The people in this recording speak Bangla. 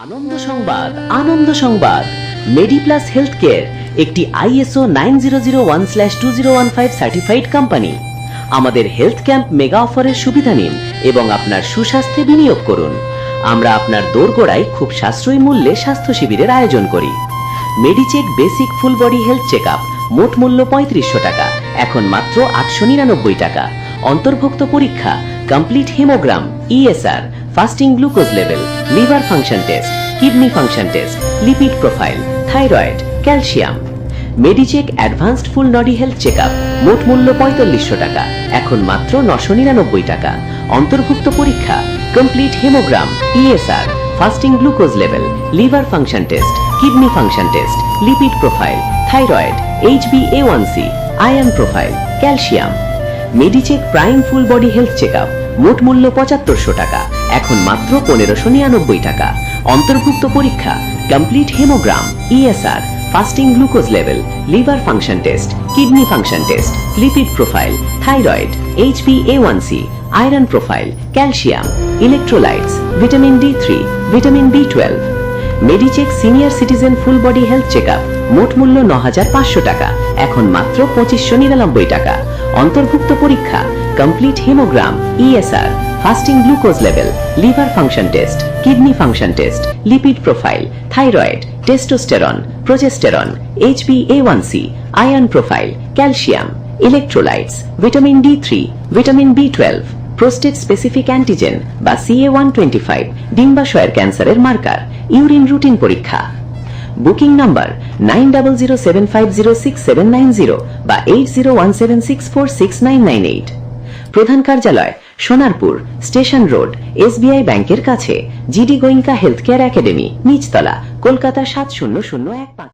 আনন্দ সংবাদ, আনন্দ সংবাদ। মেডিপ্লাস হেলথ কেয়ার একটি ISO 9001/2015 সার্টিফাইড কোম্পানি। আমাদের হেলথ ক্যাম্প মেগা অফারের সুবিধা নিন এবং আপনার সুস্বাস্থ্যে বিনিয়োগ করুন। আমরা আপনার দোরগোড়ায় খুব সাশ্রয়ী মূল্যে স্বাস্থ্য শিবিরের আয়োজন করি। Medicheck basic full body health check up মোট মূল্য 3500 টাকা, এখন মাত্র 899 টাকা। অন্তর্ভুক্ত পরীক্ষা complete hemogram, ESR, fasting glucose level, liver function test, kidney function test, lipid profile, thyroid, calcium. Medicheck advanced full body health check up মোট মূল্য 4500 টাকা, এখন মাত্র 999 টাকা। অন্তর্ভুক্ত পরীক্ষা complete hemogram, ESR, fasting glucose level, liver function test, kidney function test, lipid profile, thyroid, HbA1c, iron profile, calcium. Medicheck prime full body health check up মোট মূল্য 7500 টাকা, এখন মাত্র 1599 টাকা। অন্তর্ভুক্ত পরীক্ষা complete hemogram, ESR, fasting glucose level, liver function test, kidney function test, lipid profile, thyroid, HbA1c, iron profile, calcium, electrolytes, vitamin D3, vitamin B12। Medicheck senior citizen full body health check up মোট মূল্য 9500 টাকা, এখন মাত্র 2599 টাকা। অন্তর্ভুক্ত পরীক্ষা complete hemogram, ESR, fasting glucose level, liver function test, kidney function test, lipid profile, thyroid, testosterone, progesterone, HbA1c, iron profile, calcium, electrolytes, vitamin D3, vitamin B12, prostate specific antigen বা CA125, ডিম্বাশয়ের ক্যান্সারের মার্কার, ইউরিন রুটিন পরীক্ষা। বুকিং নাম্বার 9007506790 বা 8017646998। প্রধান কার্যালয় সোনারপুর, স্টেশন রোড, SBI ব্যাংকের কাছে, GD Goenka health care academy, নিচতলা, কলকাতা 70015।